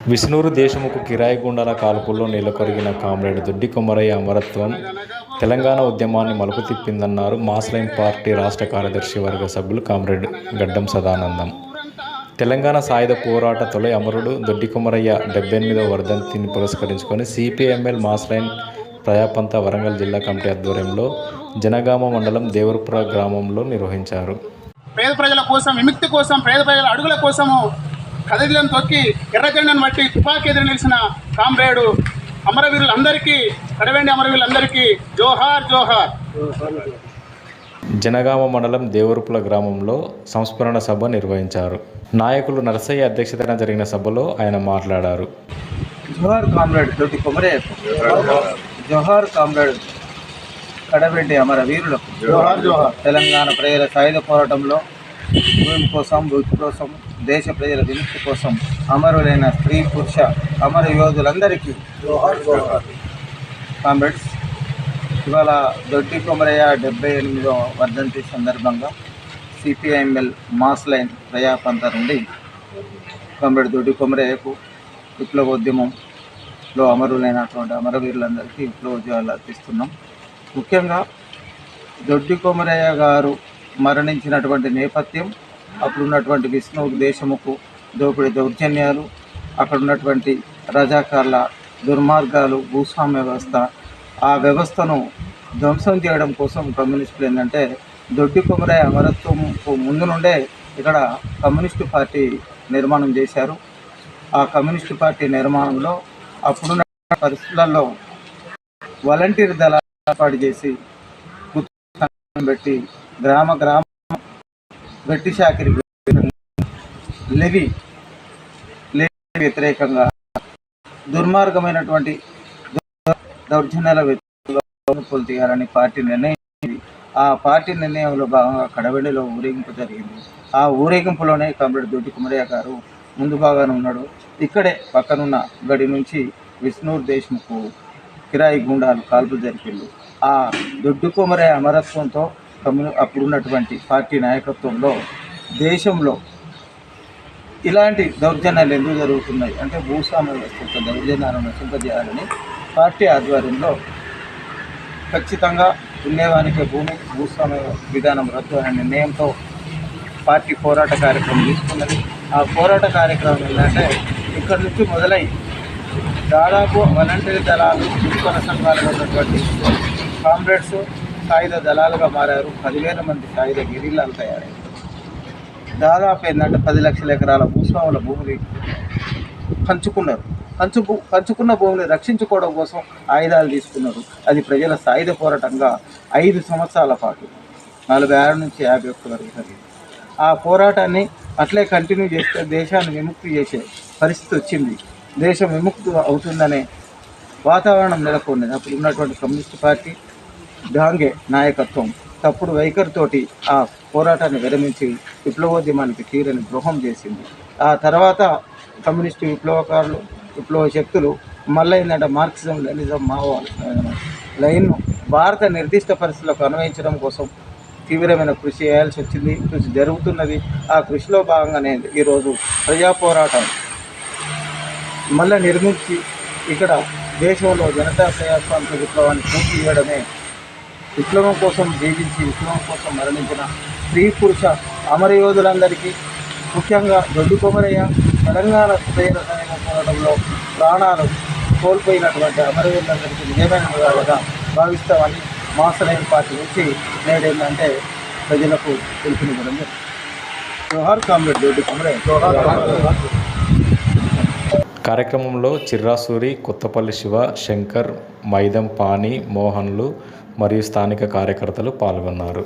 విష్ణూరు దేశముఖ కిరాయి గుండాల కాల్పుల్లో నెలకొరిగిన కామ్రేడ్ దొడ్డి కొమరయ్య అమరత్వం తెలంగాణ ఉద్యమాన్ని మలుపు తిప్పిందన్నారు మాస్లైన్ పార్టీ రాష్ట్ర కార్యదర్శి వర్గ సభ్యులు కామ్రేడ్ గడ్డం సదానందం. తెలంగాణ సాయుధ పోరాట తొలి అమరుడు దొడ్డి కొమరయ్య 78వ వర్ధంతిని పురస్కరించుకొని సిపిఎంఎల్ మాస్లైన్ ప్రజాపంత వరంగల్ జిల్లా కమిటీ ఆధ్వర్యంలో జనగామ మండలం దేవరపుర గ్రామంలో నిర్వహించారు. పేద ప్రజల కోసం, విముక్తి కోసం, పేద ప్రజల అడుగుల కోసము కదలిలను తొక్కి ఎర్రజెండను బట్టి తుపాకీ ఎదురు నిలిచిన కామ్రేడు అమరవీరులందరికీ, కడవెండి అమరవీరులందరికీ జోహార్ జోహార్. జనగామ మండలం దేవరపుల గ్రామంలో సంస్మరణ సభ నిర్వహించారు. నాయకులు నరసయ్య అధ్యక్షతన జరిగిన సభలో ఆయన మాట్లాడారు. జోహార్ కామ్రేడ్ దొడ్డి కొమరయ్య, జోహార్ కామ్రేడ్ కడవెండి అమరవీరులకు జోహార్ జోహార్. తెలంగాణ ప్రజల సాయుధ పోరాటంలో భూమి కోసం, భూమి కోసం, దేశ ప్రజల విముక్తి కోసం అమరులైన స్త్రీ పురుష అమర యోధులందరికీ జోహార్ జోహార్. కామ్రేడ్స్, ఇవాళ దొడ్డి కొమరయ్య 78వ వర్ధంతి సందర్భంగా సిపిఐఎంఎల్ మాస్లైన్ ప్రజాపంత నుండి కామ్రేడ్ దొడ్డి కొమరయ్యకు విప్లవోద్యమంలో అమరులైనటువంటి అమరవీరులందరికీ విప్లవోద్యమాలు అర్పిస్తున్నాం. ముఖ్యంగా దొడ్డి కొమరయ్య గారు మరణించినటువంటి నేపథ్యం, అప్పుడున్నటువంటి విష్ణువు దేశముకు దోపిడీ దౌర్జన్యాలు, అక్కడ ఉన్నటువంటి రజాకార్ల దుర్మార్గాలు, భూస్వామ్య వ్యవస్థ, ఆ వ్యవస్థను ధ్వంసం చేయడం కోసం కమ్యూనిస్టులు ఏంటంటే దొడ్డి కొమరయ్య అమరత్వంకు ముందు నుండే ఇక్కడ కమ్యూనిస్టు పార్టీ నిర్మాణం చేశారు. ఆ కమ్యూనిస్టు పార్టీ నిర్మాణంలో అప్పుడున్న పరిస్థితులలో వాలంటీర్ దళాలు ఏర్పాటు చేసి పెట్టి గ్రామ గట్టి శాఖరి లెవి వ్యతిరేకంగా దుర్మార్గమైనటువంటి దౌర్జన్యాల వ్యతిరేకంగా తీయాలని పార్టీ నిర్ణయించింది. ఆ పార్టీ నిర్ణయంలో భాగంగా కడవెండిలో ఊరేగింపు జరిగింది. ఆ ఊరేగింపులోనే కామ్రేడ్ దొడ్డి కొమరయ్య గారు ముందు భాగాన ఉన్నాడు. ఇక్కడే పక్కనున్న గడి నుంచి విష్ణూర్ దేశ్ముఖ్ కిరాయి గుండాలు కాల్పు జరిపిండు. ఆ దొడ్డి కొమరయ్య అమరత్వంతో అప్పుడున్నటువంటి పార్టీ నాయకత్వంలో దేశంలో ఇలాంటి దౌర్జన్యాలు ఎందుకు జరుగుతున్నాయి అంటే భూస్వామ్య వ్యవస్థ దౌర్జన్యాలను నశింపజేయాలని పార్టీ ఆధ్వర్యంలో ఖచ్చితంగా దున్నేవానికి భూమి, భూస్వామ్య విధానం రద్దు అనే నిర్ణయంతో పార్టీ పోరాట కార్యక్రమం తీసుకున్నది. ఆ పోరాట కార్యక్రమం ఏంటంటే ఇక్కడి నుంచి మొదలై దాదాపు వాలంటీర్ దళాలు, దుష్కర సంఘాలుగా ఉన్నటువంటి కామ్రేడ్స్ సాయుధ దళాలుగా మారారు. 10,000 మంది సాయుధ గిరిలాలు తయారయ్యారు. దాదాపు ఏంటంటే 10 లక్షల ఎకరాల భూస్వాముల భూమిని పంచుకున్నారు. పంచుకున్న భూమిని రక్షించుకోవడం కోసం ఆయుధాలు తీసుకున్నారు. అది ప్రజల సాయుధ పోరాటంగా 5 సంవత్సరాల పాటు 46 నుంచి 51 వరకు జరిగింది. ఆ పోరాటాన్ని అట్లే కంటిన్యూ చేస్తే దేశాన్ని విముక్తి చేసే పరిస్థితి వచ్చింది. దేశం విముక్తి అవుతుందనే వాతావరణం నెలకొన్నది. అప్పుడు ఉన్నటువంటి కమ్యూనిస్ట్ పార్టీ డాంగే నాయకత్వం తప్పుడు వైఖరితోటి ఆ పోరాటాన్ని విరమించి విప్లవోద్యమానికి తీరని ద్రోహం చేసింది. ఆ తర్వాత కమ్యూనిస్టు విప్లవకారులు, విప్లవ శక్తులు మళ్ళీ ఏంటంటే మార్క్సిజం, లెనిజం, మావోవాద లైన్ను భారత నిర్దిష్ట పరిస్థితులకు అన్వయించడం కోసం తీవ్రమైన కృషి చేయాల్సి వచ్చింది. కృషి జరుగుతున్నది. ఆ కృషిలో భాగంగానే ఈరోజు ప్రజా పోరాటం మళ్ళీ నిర్మించి ఇక్కడ దేశంలో జనతా ప్రజాస్వామిక విప్లవాన్ని పూర్తి చేయడమే, విప్లవం కోసం జీవించి విప్లవం కోసం మరణించిన స్త్రీ పురుష అమరయోధులందరికీ, ముఖ్యంగా దొడ్డి కొమరయ్య తెలంగాణ ప్రజల సాయుధ పోరాటంలో ప్రాణాలు కోల్పోయినటువంటి అమరవీరులందరికీ నిజమైన విధాలుగా భావిస్తామని మాస్లైన్ పార్టీ నుంచి నేడేంటంటే ప్రజలకు పిలుపునివ్వడం జరిగింది. జోహార్ కామ్రేడ్ దొడ్డి కొమరయ్య, జోహార్. కార్యక్రమంలో చిర్రాసూరి, కొత్తపల్లి శివ, శంకర్, మైదం పాని, మోహన్లు మరియు స్థానిక కార్యకర్తలు పాల్గొన్నారు.